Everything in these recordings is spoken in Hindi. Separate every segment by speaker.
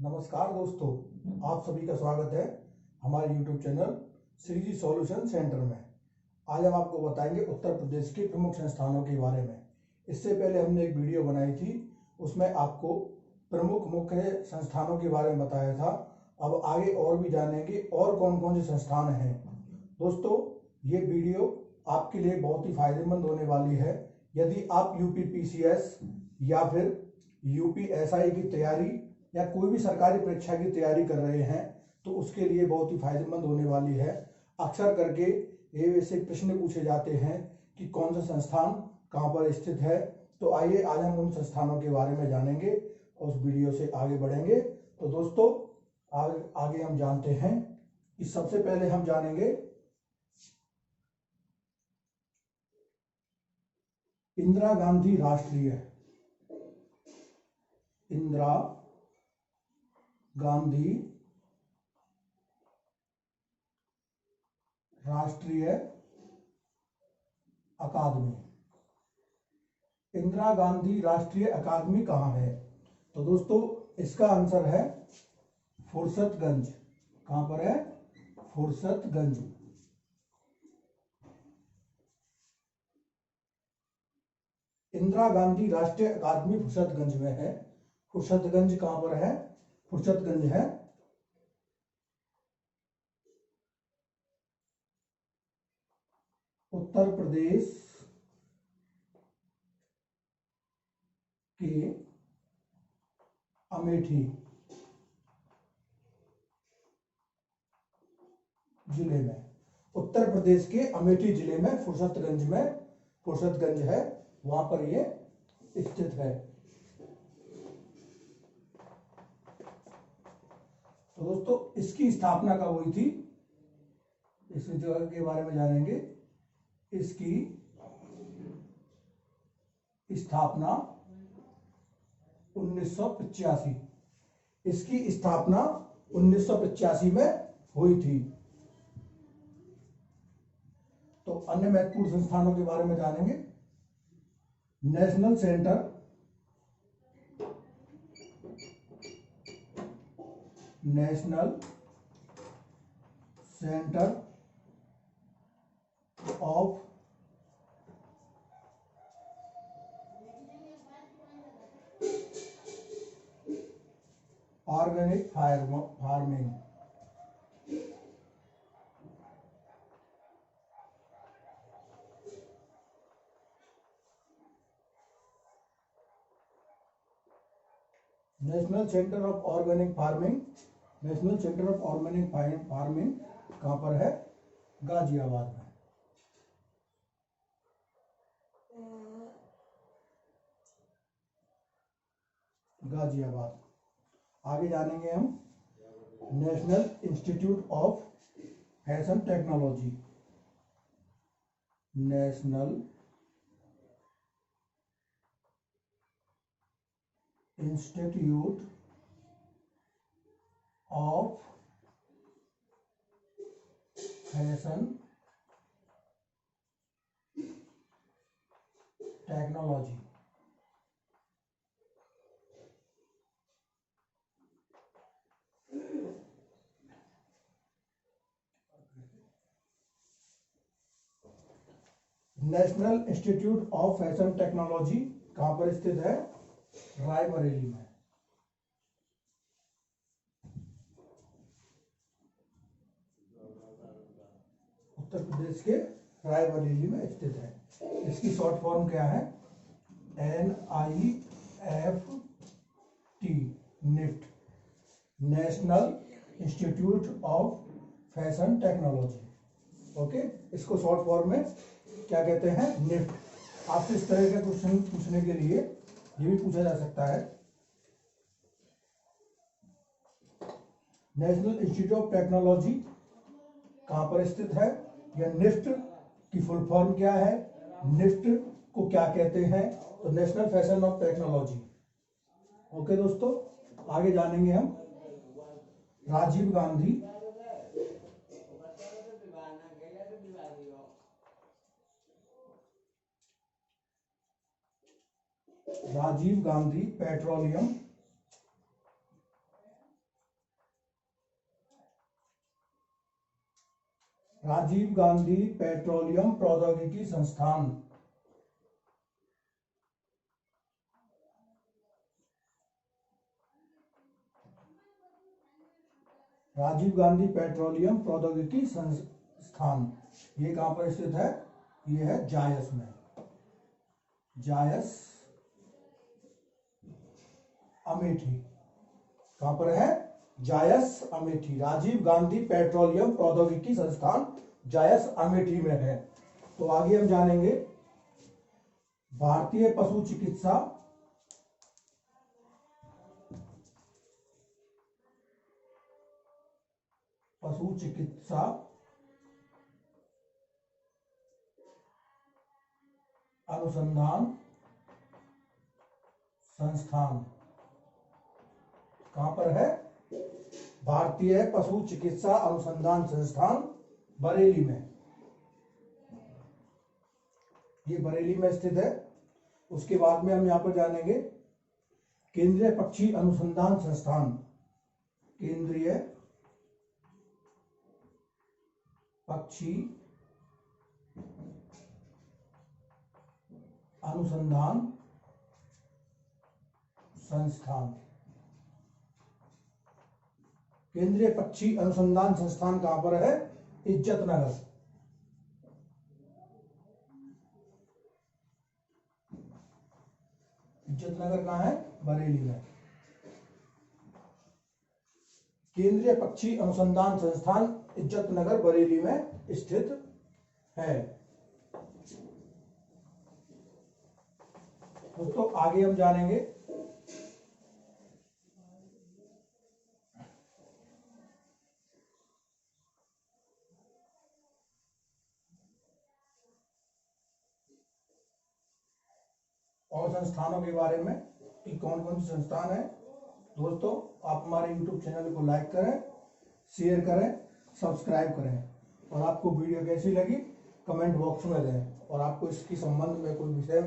Speaker 1: नमस्कार दोस्तों, आप सभी का स्वागत है हमारे YouTube चैनल श्री जी सॉल्यूशन सेंटर में। आज हम आपको बताएंगे उत्तर प्रदेश के प्रमुख संस्थानों के बारे में। इससे पहले हमने एक वीडियो बनाई थी, उसमें आपको प्रमुख मुख्य संस्थानों के बारे में बताया था। अब आगे और भी जानेंगे और कौन कौन से संस्थान हैं। दोस्तों, ये वीडियो आपके लिए बहुत ही फायदेमंद होने वाली है। यदि आप यूपीपीसीएस या फिर यूपीएसआई की तैयारी या कोई भी सरकारी परीक्षा की तैयारी कर रहे हैं तो उसके लिए बहुत ही फायदेमंद होने वाली है। अक्सर करके ये ऐसे प्रश्न पूछे जाते हैं कि कौन सा संस्थान कहाँ पर स्थित है। तो आइए आज हम उन संस्थानों के बारे में जानेंगे और उस वीडियो से आगे बढ़ेंगे। तो दोस्तों, आगे हम जानते हैं कि सबसे पहले हम जानेंगे इंदिरा गांधी राष्ट्रीय अकादमी। इंदिरा गांधी राष्ट्रीय अकादमी कहाँ है? तो दोस्तों, इसका आंसर है फुर्सतगंज। कहाँ पर है? फुर्सतगंज। इंदिरा गांधी राष्ट्रीय अकादमी फुर्सतगंज में है। फुर्सतगंज कहाँ पर है? फुर्सतगंज है उत्तर प्रदेश के अमेठी जिले में। उत्तर प्रदेश के अमेठी जिले में फुर्सतगंज है, वहां पर ये स्थित है। तो दोस्तों, इसकी स्थापना कब हुई थी, इस जगह के बारे में जानेंगे। इसकी स्थापना 1985 इसकी स्थापना 1985 में हुई थी। तो अन्य महत्वपूर्ण संस्थानों के बारे में जानेंगे। National centre of organic farming. National centre of organic farming कहां पर है? गाजियाबाद में। गाजियाबाद। आगे जानेंगे हम National institute of fashion technology. National institute of fashion technology. National institute of fashion technology कहां पर स्थित है? रायबरेली में। उत्तर प्रदेश के रायबरेली में स्थित है। इसकी शॉर्ट फॉर्म क्या है? NIFT, NIFT, national institute of fashion technology. Okay, इसको शॉर्ट फॉर्म में क्या कहते हैं? निफ्ट। आपसे इस तरह के क्वेश्चन पूछने के लिए ये भी पूछा जा सकता है, नेशनल इंस्टीट्यूट ऑफ टेक्नोलॉजी कहां पर स्थित है, या निफ्ट की फुल फॉर्म क्या है, निफ्ट को क्या कहते हैं? तो national fashion of technology. Okay दोस्तों, आगे जानेंगे हम राजीव गांधी पेट्रोलियम राजीव गांधी पेट्रोलियम प्रौद्योगिकी संस्थान। राजीव गांधी पेट्रोलियम प्रौद्योगिकी संस्थान ये कहां पर स्थित है? ये है जायस में, जायस अमेठी। कहां पर है? जायस अमेठी। राजीव गांधी पेट्रोलियम प्रौद्योगिकी संस्थान जायस अमेठी में है। तो आगे हम जानेंगे भारतीय पशु चिकित्सा अनुसंधान संस्थान कहां पर है? भारतीय पशु चिकित्सा अनुसंधान संस्थान बरेली में, ये बरेली में स्थित है। उसके बाद में हम यहां पर जानेंगे केंद्रीय पक्षी अनुसंधान संस्थान, केंद्रीय पक्षी अनुसंधान संस्थान। केंद्रीय पक्षी अनुसंधान संस्थान कहां पर है? इज्जतनगर। इज्जतनगर कहां है? बरेली में। केंद्रीय पक्षी अनुसंधान संस्थान इज्जतनगर बरेली में स्थित है। दोस्तों आगे हम जानेंगे और संस्थानों के बारे में कि कौन कौन से संस्थान है। दोस्तों आप हमारे YouTube चैनल को लाइक करें, शेयर करें, सब्सक्राइब करें और आपको वीडियो कैसी लगी कमेंट बॉक्स में दें। और आपको इसके संबंध में कोई विषय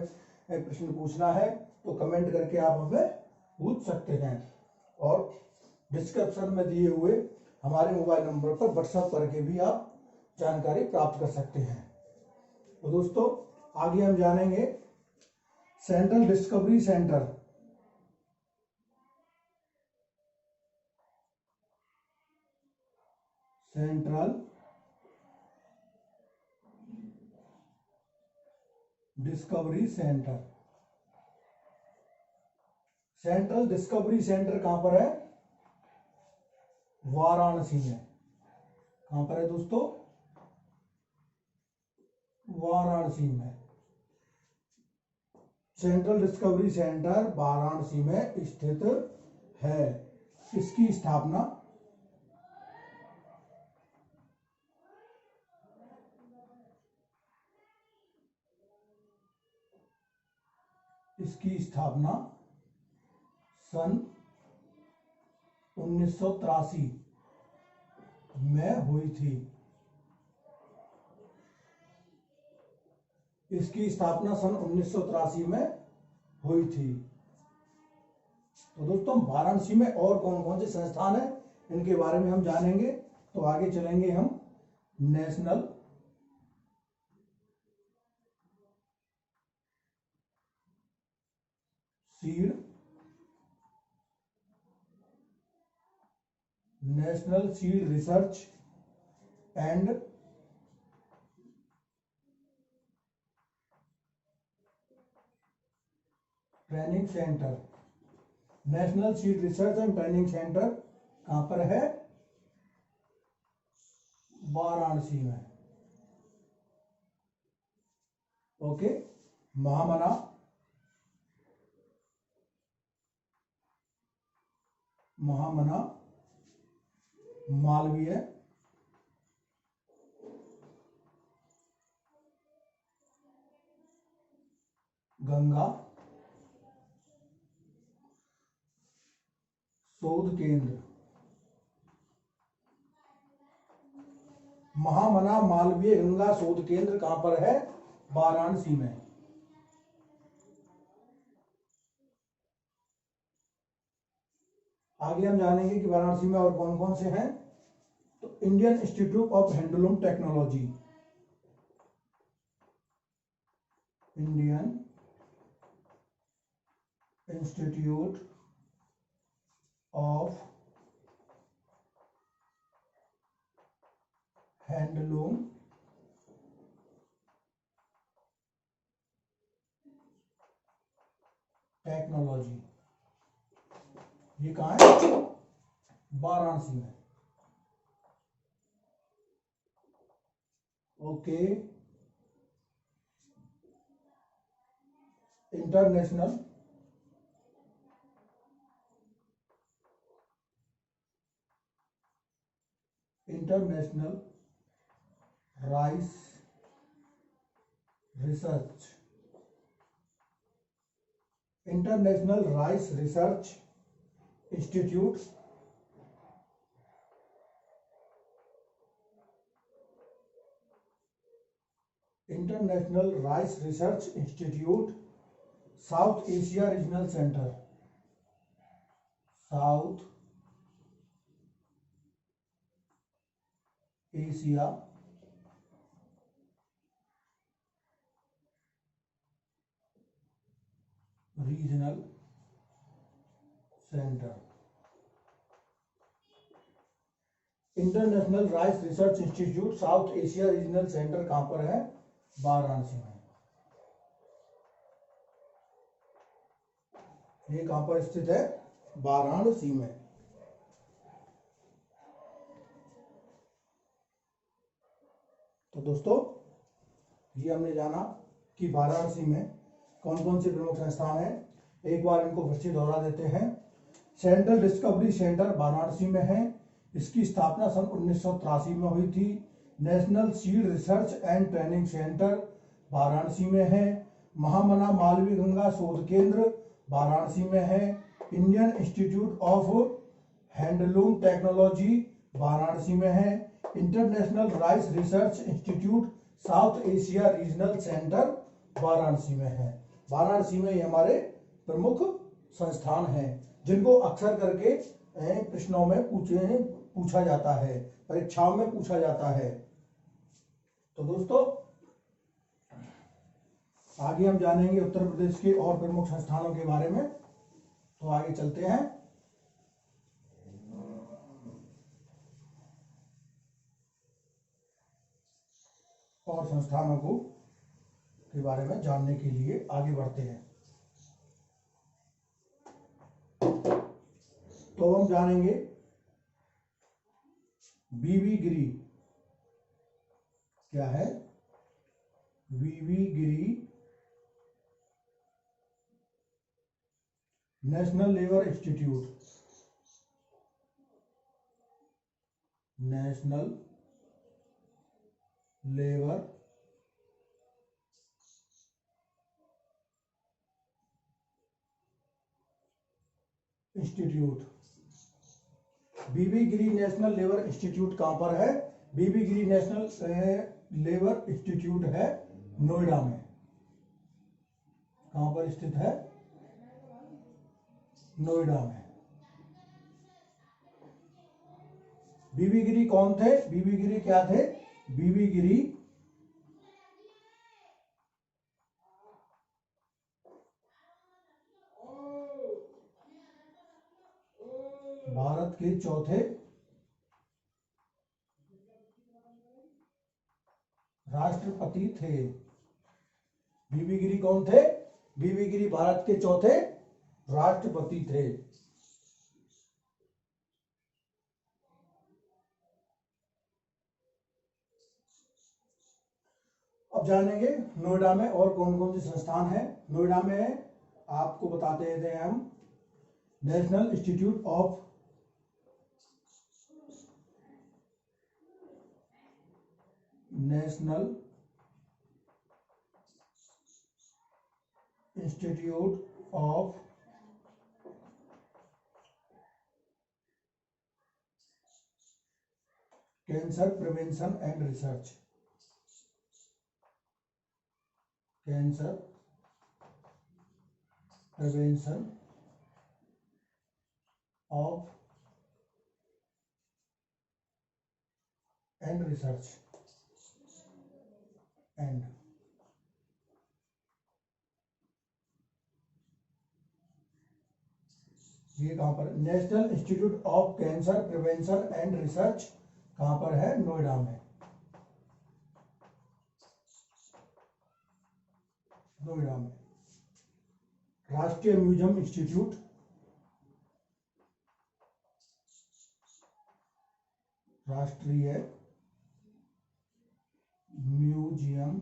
Speaker 1: प्रश्न पूछना है तो कमेंट करके आप हमें पूछ सकते हैं और डिस्क्रिप्शन में दिए हुए हमारे मोबाइल नंबर पर व्हाट्सएप करके भी आप जानकारी प्राप्त कर सकते हैं। तो दोस्तों आगे हम जानेंगे central discovery centre, central discovery centre. Central discovery centre कहां पर है? वाराणसी में। कहां पर है दोस्तों? वाराणसी में। सेंट्रल डिस्कवरी सेंटर वाराणसी में स्थित है। इसकी स्थापना सन 1983 में हुई थी। इसकी स्थापना सन 1983 में हुई थी। तो दोस्तों वाराणसी में और कौन कौन से संस्थान हैं इनके बारे में हम जानेंगे। तो आगे चलेंगे हम national seed research and training centre. National seed research and training centre कहां पर है? वाराणसी में। ओके। महामना मालवीय गंगा शोध केंद्र। महामना मालवीय गंगा शोध केंद्र कहां पर है? वाराणसी में। आगे हम जानेंगे कि वाराणसी में और कौन कौन से हैं। तो Indian institute of handloom technology, Indian institute of handloom technology, ये कहाँ है? वाराणसी में। Okay, international rice research, international rice research institute south Asia regional centre, south Asia regional centre. International rice research institute south Asia regional centre कहां पर है? वाराणसी में। ये कहां पर स्थित है? वाराणसी में। तो दोस्तों, ये हमने जाना कि वाराणसी में कौन कौन से प्रमुख संस्थान हैं। एक बार इनको फिर से दोहरा देते हैं। सेंट्रल डिस्कवरी सेंटर वाराणसी में है, इसकी स्थापना सन 1983 में हुई थी। National seed research and training centre Varanasi में है। महामना मालवीय गंगा शोध केंद्र वाराणसी में है। Indian institute of handloom technology Varanasi में है। International rice research institute south Asia regional centre Varanasi में है। वाराणसी में ये हमारे प्रमुख संस्थान हैं जिनको अक्सर करके प्रश्नों में पूछा जाता है, परीक्षाओं में पूछा जाता है। तो दोस्तों, आगे हम जानेंगे उत्तर प्रदेश के और प्रमुख संस्थानों के बारे में। तो आगे चलते हैं। और संस्थानों को के बारे में जानने के लिए आगे बढ़ते हैं। तो हम जानेंगे बीबी गिरी क्या है। VV Giri National Labour Institute, National Labour Institute. VV Giri National Labour Institute कहां पर है? VV Giri National Labour Institute है नोएडा में। कहां पर स्थित है? नोएडा में। बीबी गिरी कौन थे? बीबी गिरी क्या थे? बीबी गिरी भारत के चौथे राष्ट्रपति थे। बीबी गिरी कौन थे? बीबी गिरी भारत के चौथे राष्ट्रपति थे। अब जानेंगे नोएडा में और कौन कौन से संस्थान हैं। नोएडा में आपको बताते थे हम National institute of Cancer Prevention and Research, cancer prevention of and research and ये कहां पर? National institute of Cancer Prevention and Research कहां पर है? नोएडा में। नोएडा में। राष्ट्रीय म्यूजियम इंस्टीट्यूट, राष्ट्रीय म्यूजियम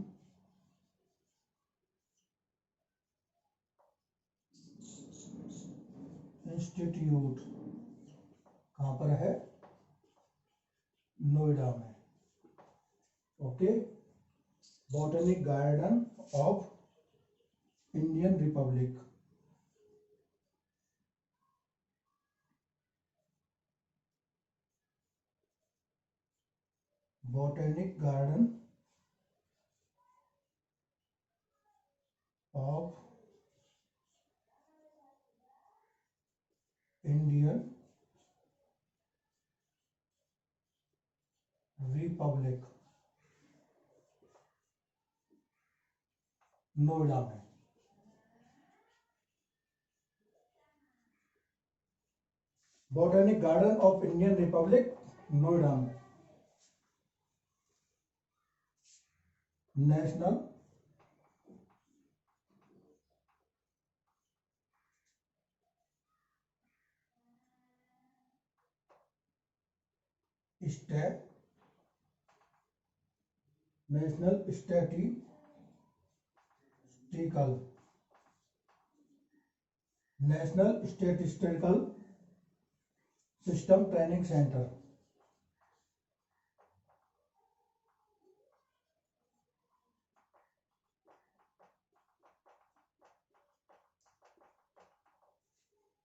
Speaker 1: इंस्टीट्यूट कहां पर है? नोएडा में। Okay. Botanic garden of Indian Republic, botanic garden of Indian Republic, Noida में। Botanic garden of Indian Republic, Noida में। National statistical system training centre,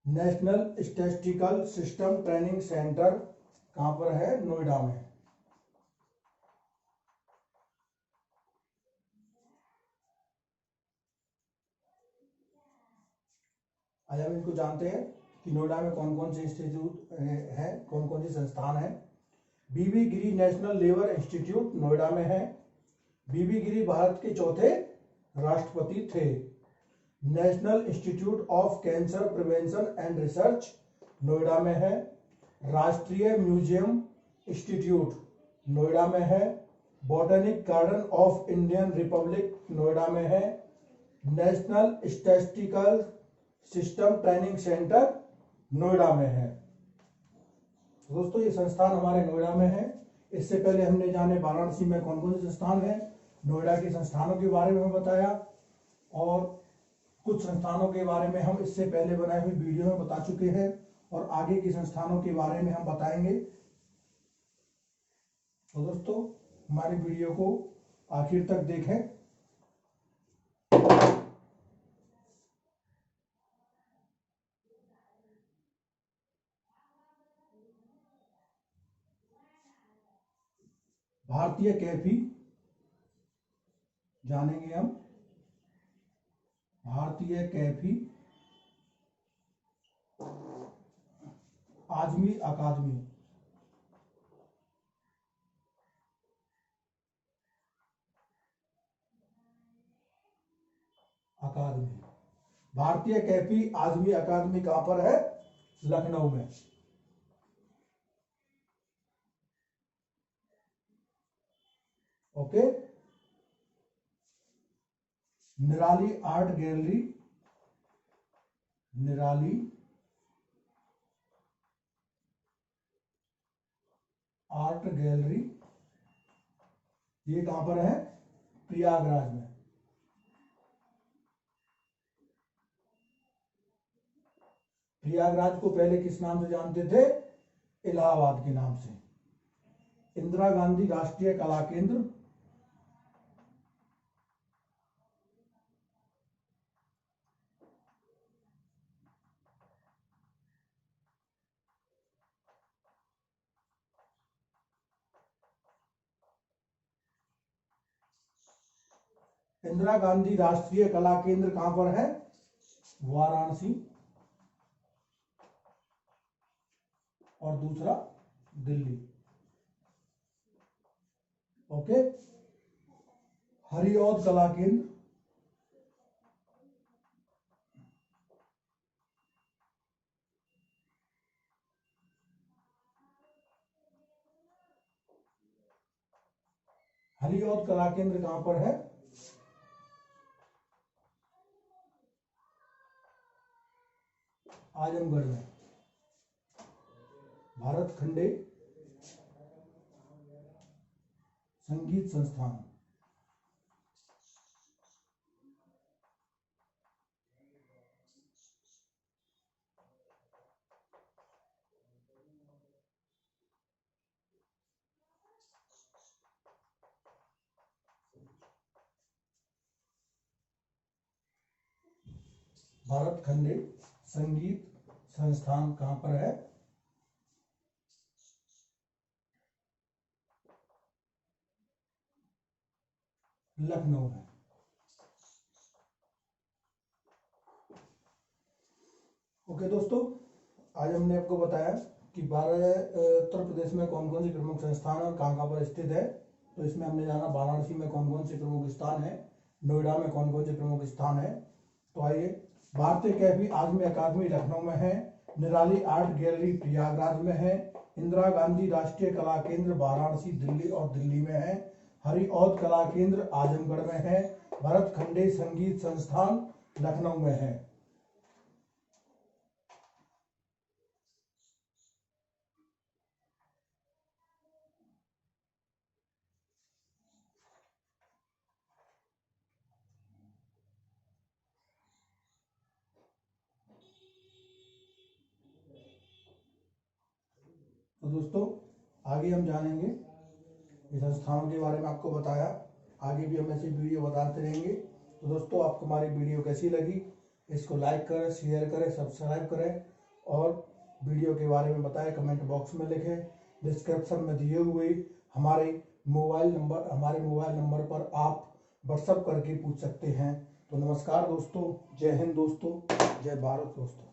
Speaker 1: national statistical system training centre कहां पर है? नोएडा में। आज हम इनको जानते हैं कि नोएडा में कौन कौन से इंस्टीट्यूट है, कौन कौन से संस्थान है। VV Giri National Labour institute Noida में है। बीबी गिरी भारत के चौथे राष्ट्रपति थे। National institute of Cancer Prevention and research Noida में है। राष्ट्रीय म्यूजियम इंस्टीट्यूट नोएडा में है। Botanic garden of Indian Republic Noida में है। National statistical system training centre Noida में है। दोस्तों ये संस्थान हमारे नोएडा में है। इससे पहले हमने जाने वाराणसी में कौन कौन से संस्थान हैं, नोएडा के संस्थानों के बारे में बताया और कुछ संस्थानों के बारे में हम इससे पहले बनाए हुए वीडियो में बता चुके हैं और आगे के संस्थानों के बारे में हम बताएंगे। तो दोस्तों हमारी वीडियो को आखिर तक देखें। भारतीय कैफी जानेंगे हम। भारतीय कैफी आजमी अकादमी, भारतीय कैफी आजमी अकादमी कहां पर है? लखनऊ में। ओके। निराली आर्ट गैलरी, निराली आर्ट गैलरी ये कहां पर है? प्रयागराज में। प्रयागराज को पहले किस नाम से जानते थे? इलाहाबाद के नाम से। इंदिरा गांधी राष्ट्रीय कला केंद्र, इंदिरा गांधी राष्ट्रीय कला केंद्र कहां पर है? वाराणसी और दूसरा दिल्ली। ओके। हरिऔध कला केंद्र, हरिऔध कला केंद्र कहां पर है? आजमगढ़ में। भारत खंडे संगीत संस्थान, भारत खंडे संगीत संस्थान कहां पर है? लखनऊ में। ओके दोस्तों, आज हमने आपको बताया कि उत्तर प्रदेश में कौन कौन सी प्रमुख संस्थान और कहाँ कहाँ पर स्थित है। तो इसमें हमने जाना वाराणसी में कौन कौन से प्रमुख स्थान है, नोएडा में कौन कौन से प्रमुख स्थान है। तो आइए, भारतीय कैफी आज़मी अकादमी लखनऊ में है, निराली आर्ट गैलरी प्रयागराज में है, इंदिरा गांधी राष्ट्रीय कला केंद्र वाराणसी दिल्ली और दिल्ली में है, हरिऔध कला केंद्र आजमगढ़ में है, भरत खंडे संगीत संस्थान लखनऊ में है। तो दोस्तों, आगे हम जानेंगे इस संस्थानों के बारे में, आपको बताया। आगे भी हम ऐसी वीडियो बताते रहेंगे। तो दोस्तों, आपको हमारी वीडियो कैसी लगी, इसको लाइक करें, शेयर करें, सब्सक्राइब करें और वीडियो के बारे में बताएं, कमेंट बॉक्स में लिखें। डिस्क्रिप्शन में दिए हुए हमारे मोबाइल नंबर पर आप व्हाट्सएप करके पूछ सकते हैं। तो नमस्कार दोस्तों, जय हिंद दोस्तों, जय भारत दोस्तों।